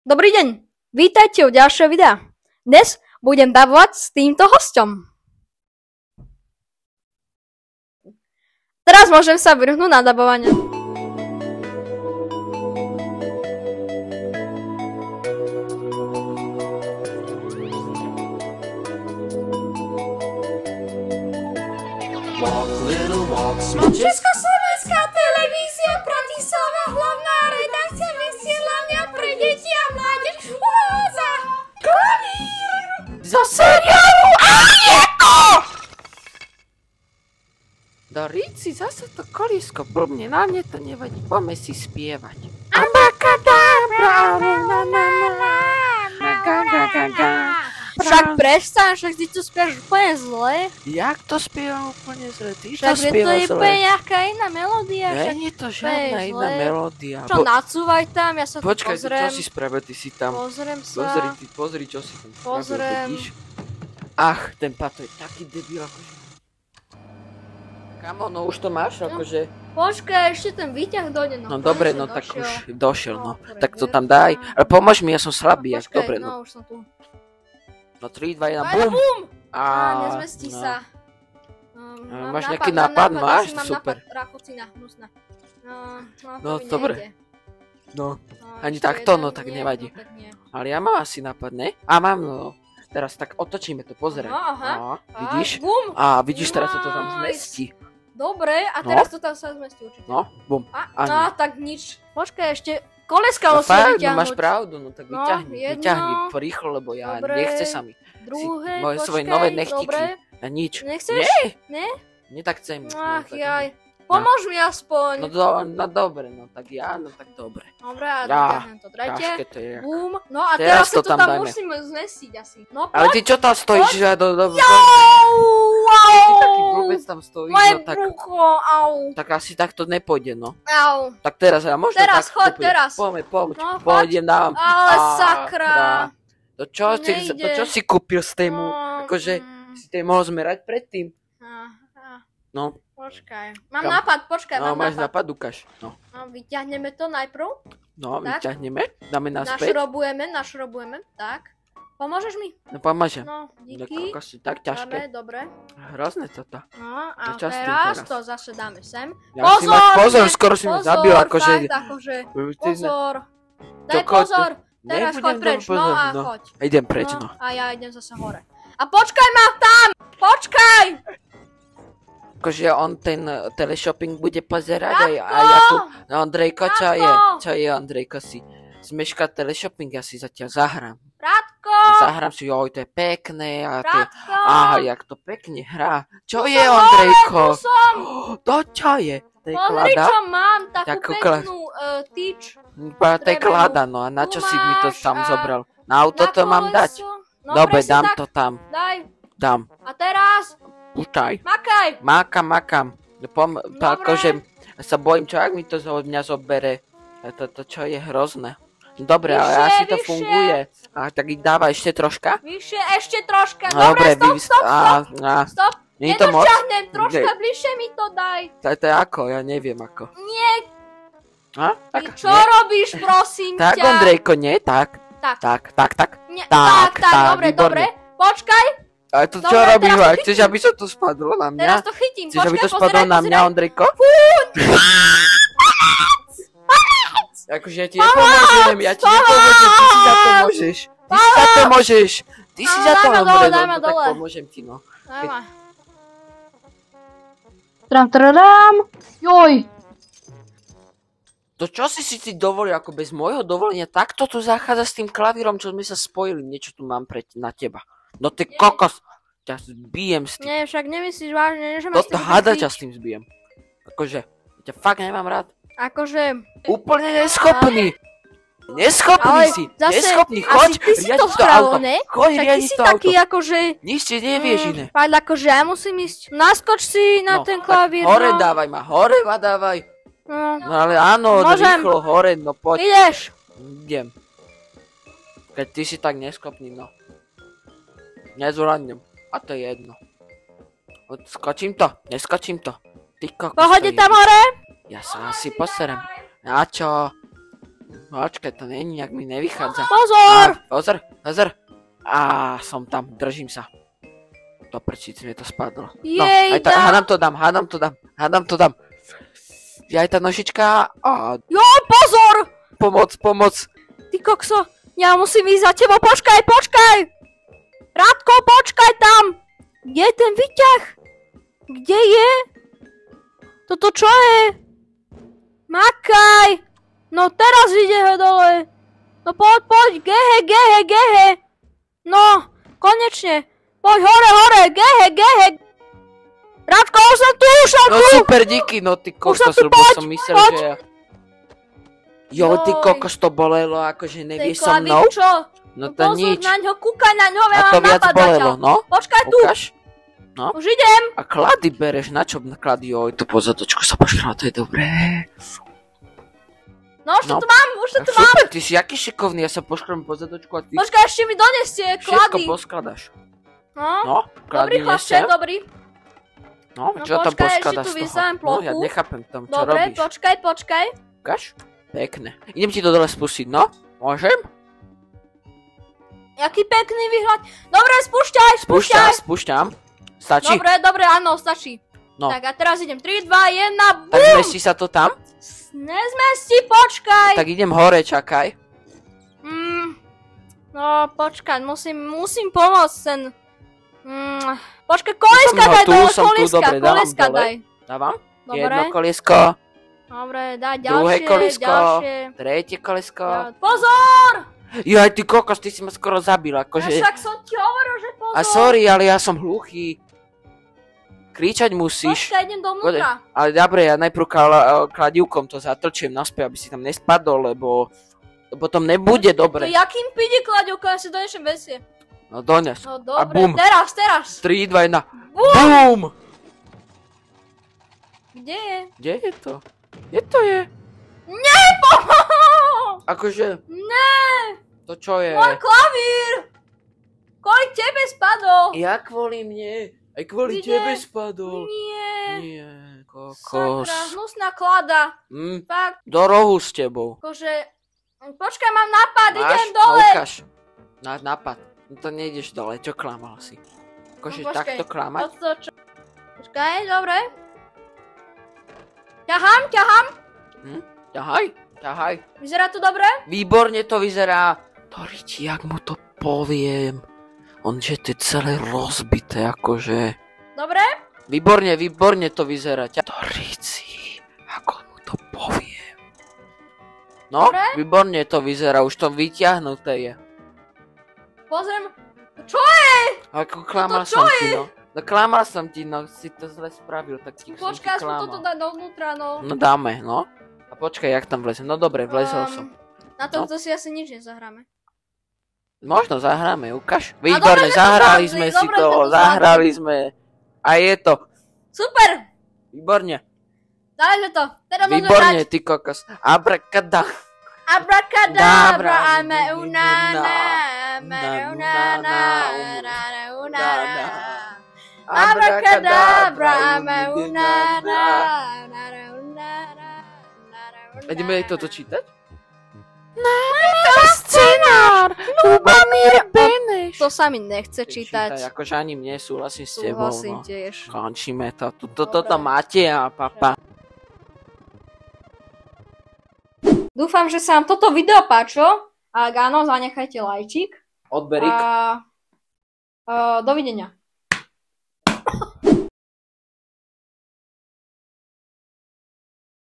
Dobrý deň, vítajte u ďalšieho videa. Dnes budem dabovať s týmto hosťom. Teraz môžem sa vrhnúť na dabovanie. Československá televízia, Bratislava, hlavná redakcia vysielania pre deti a mládež uvádza klavír zo seriálu Anieko! Doríci, zase to kolísko blbne, na mne to nevadí, poďme si spievať. Abakadabra, Však prestaň, však ty to spievaš úplne zle. Jak to spievam úplne zle? Ty to Však je to spievaš úplne zle. nejaká iná melódia. Nie je to žiadna je iná zle. melódia. Čo, nacúvaj tam, ja sa tu Počkaj, pozriem. čo si spravil, ty si tam. Pozriem sa. Pozri, čo si tam spravil, Pozriem. vidíš? Ach, ten Pato je taký debil, akože. Kamo, no už to máš, akože. Počkaj, ešte ten výťah dojde. No dobre, konečne no tak došiel. už došiel, no. No, Tak to poriadne. tam daj. Ale pomôž mi, ja som slabý, jak Počkaj, dobre, no. no už som tu. No 3, 2, 1, Bum! bum! Nezmestí no. sa. Máš nejaký nápad? Máš? Super. Mám nápad, rakocina, hnusná. No, to mi dobre. nejde. No, No, ani ešte takto, jeden no tak nie, nevadí. No, tak nie. Ale ja mám asi nápad, ne? A mám, no. Teraz tak otočíme to, pozeraj. No, aha. No, vidíš? Bum! A vidíš, teraz sa to tam Nice. zmestí. Dobre, a No. teraz to tam sa zmestí určite. No, bum. No, Ani. tak nič. Počkaj, ešte koleska No musíme fakt, no vyťahnuť. máš pravdu, no tak No, vyťahni, jedno. vyťahni rýchlo, lebo ja Dobre. nechce sa mi. Druhé, moje počkaj, svoje nové nechtiky. dobre. A nič. Nechceš? Nie, Nie? nie tak chcem. Ach, tak jaj. nie. Pomôž mi aspoň. No dobre, no tak ja, no tak dobre. Dobre, a Ja, vyťahnem to tretie. Ťažké to je. Bum. No a Teraz teraz si to to tam tam dajme. musíme zmestiť asi. No Ale poď. ty čo tam stojíš? Ja Au, Ty taký blbec tam stojíš, moje no tak. brucho, au. Tak asi tak to nepôjde, no. Au. Tak teraz, ja možno Teraz, tak choď, to pôjde. teraz. Poďme, No, pôjdem dám. Ale sakra. To čo, Nejde. čo si kúpil z tému? No, Akože si tej mohol zmerať predtým. No, Počkaj. Mám Kam? nápad, počkaj, no mám máš nápad. nápad, ukáž. No, Vyťahneme to najprv. no Tak. vyťahneme, dáme naspäť. Našrobujeme, tak. Pomôžeš mi? No pomážem. No, No, díky. si tak ťažké. Dobre. Hrozné toto. No a To častým teraz teraz. to zase dáme sem. Ja si máš pozor, skoro si ma zabil, akože... Fakt, akože, Ty ne- pozor. Daj Čoko, pozor. Teraz nebudem choď preč, dávať pozor, no a no. choď. Idem preč, no. A ja idem zase hore. A počkaj ma tam! Počkaj! Akože on ten teleshopping bude pozerať a ja Radko! tu... No Andrejko, čo Radko! je? Čo je, Andrejko, si? Zmeška teleshopping, ja si zatiaľ zahrám. Radko! Zahrám si, joj, to je pekné a to... Radko! Aha, jak to pekne hrá. Čo Tu je, som Ondrejko? hore, tu som! To čo je? To je Pozri, klada? čo mám, takú Takú peknú tyč. To je drevenú. klada, no a na čo Tu si mi to máš tam a zobral? Na auto Na to mám koleso. dať? No, Dobre, presne dám tak. to tam. Daj. Dám. A teraz Pušťaj. makaj. Makam. To Dobre. akože sa bojím, čo ak mi to od mňa zobere. To čo je hrozné. Dobre, ale Vyššie, asi to vyššie. funguje. A tak ich dáva ešte troška? Vyššie, ešte troška. Dobre, stop. Stop. Nie je to moc? Nedošťahnem, troška Nie. bližšie mi to daj. To je ako? Ja neviem ako. Nie, A? ty Tak, čo nie. robíš, prosím Tak, ťa? Ondrejko, nie? Tak. Tak. Nie, Tak, dobre, výborne. Počkaj, Ale to čo Dobre, robíš? teraz to A chceš, aby sa to spadlo na teraz mňa? to chytím. Chceš, aby to Počkaj, spadlo na mňa, pozeraj. Ondrejko? Akože ja ti nepomôžem, ty si za to môžeš. Ty si za to môžeš. Ty si za to Daj ma dobre, dole, daj ma no tak dole. pomôžem ti, no. Daj ma. Tram, joj, To čo si ty dovolil, ako bez môjho dovolenia, takto tu zachádza s tým klavírom, čo sme sa spojili, niečo tu mám na teba. No ty kokos, ťa zbijem s tým. Nie, však nemyslíš vážne, že ma s Toto tým hada chytíš? ťa s tým zbijem. Akože, ja ťa fakt nemám rád. Akože, Úplne neschopný. Neschopný ale si, zase, neschopný, choď, asi ty si to riadiť to spravil, auto. ne? Choď, Tak ty riadiť si to auto. taký akože... Nič ti nevieš iné. Fakt akože ja musím ísť. Naskoč si na ten tak klavír, hore no. dávaj ma, hore ma dávaj. No. No ale áno, Môžem. rýchlo, hore, no poď. Ideš. Idem. Keď ty si tak neschopný, no. Nezvládnem. A to je jedno. Skočím to, neskočím to. Ty kokos, Pohode to je tam jedno. hore? Ja sa asi poserem. Na čo? Počkaj, to není, nejak mi nevychádza. Pozor! Pozor. Som tam, držím sa. Do prčíc mi to spadlo. No, Jejda. hádam to dám. Aj tá nožička. Joj, pozor! Pomoc. Ty kokso, ja musím ísť za tebou, počkaj! Radko, počkaj tam! Kde je ten výťah? Kde je? Toto čo je? Makaj! No teraz ide dole. No poď, gehe. No, konečne. Poď hore, gehe. Radko, už som tu! No super, díky, no ty kokos, lebo som myslel, že ja... Jo, ty kokos, to bolelo, akože nevieš so mnou? Čo? No to nič. Na ňo, kúkaj na ňo, ja A to mám viac napad bolelo, zatiaľ. no? Počkaj tu, Ukáž? No. už idem. A klady bereš, na čo klady? Joj, tu pozatočku sa pošla, to je dobré. No, už to tu mám. Super, ty si aký šikovný, ja sa poškrem pozatočku a ty Počkaj, ešte mi donesie všetko klady. poskladaš. No, No, dobrý klady chlapče, nese. dobrý. No, No čo tam počkaj, ešte poskladaš tu z toho? vystavím No, ja plochu. nechápem tam, čo Dobre, robíš. počkaj. Ukáž? Pekné. Idem ti to dole spustiť, no? Môžem? Jaký pekný výhľad. Dobre, spúšťaj. Spúšťam. Stačí? Dobre, áno, stačí. No. Tak a teraz idem 3, 2, 1, Tak bum! zmestí sa to tam? Nezmestí, počkaj. Tak idem hore, čakaj. No, počkaj, musím pomôcť ten... Počkaj, kolieska Som ho daj tu, dole, som tu, dobre, dávam kolieska dole. daj. Dávam? Dobre, Jedno koliesko, dobre, daj druhé ďalšie, koliesko, ďalšie. tretie koliesko. Pozor! Jaj, ty kokos, ty si ma skoro zabil, Ja akože... však som ti hovoril, že pozor. A sorry, ale ja som hluchý. Kričať musíš. Počkaj, idem dovnútra. Ale dobre, ja najprv kladivkom to zatrčiem naspäť, aby si tam nespadol, lebo potom nebude To dobre. jakým píde kladivko, ja si donešem vesie. No dones. No A dobre, bum. teraz. 3, 2, 1. Bum! BUM! Kde je? Kde je to? Kde to je? Akože, Ne, to čo je? môj klavír! Kvôli tebe spadol. Ja kvôli mne. Aj kvôli Ide. tebe spadol. Nie, Nie, kokos. sakra, hnusná klada. Fakt, Do rohu s tebou. akože... Počkaj, mám nápad, idem No dole. ukáž. Nápad. No to nejdeš dole, čo klamal si? Akože No, počkaj, takto klamať? Počkaj, dobre. Ťahám. Ťahaj. Vyzerá to dobre? Výborne to vyzerá. Toriči, jak mu to poviem. On že to je celé rozbité, akože. Dobre? Výborne to vyzerá. Torici, ako mu to poviem. No, Dobre? výborne to vyzerá, už to vyťahnuté je. Pozriem. Čo je? Ako klamal čo som je? ti, no. No klamal som ti, no, si to zle spravil, tak ti som ti Počkaj, aspoň toto klamal. dať dovnútra, no. No dáme, no. A počkaj, jak tam vlezem. No dobre, vlezol som. Na tohto si asi nič nezahráme. Možno zahráme, ukáž. dobre, Výborne, že to zahrali zvládli, sme si dobre, že to, to zvládli. zahrali sme. A je to. Super! Výborne, Daj to. Teraz môžeme výborne, hrať. ty kokos. Abrakada. Abracadabra, ame Dabra, unana, ame unana, rara unana. Abracadabra, ame unana, rara unana, rara unana. Ideme aj toto čítať? Scenár! Lubomír Beneš! To sa mi nechce čítať. Akože ani mne súhlasím s tebou, Súhlasím no. tiež. Končíme to. Toto máte a papa. Dúfam, že sa vám toto video páčilo. Ak áno, zanechajte lajčík. Odberík. Dovidenia.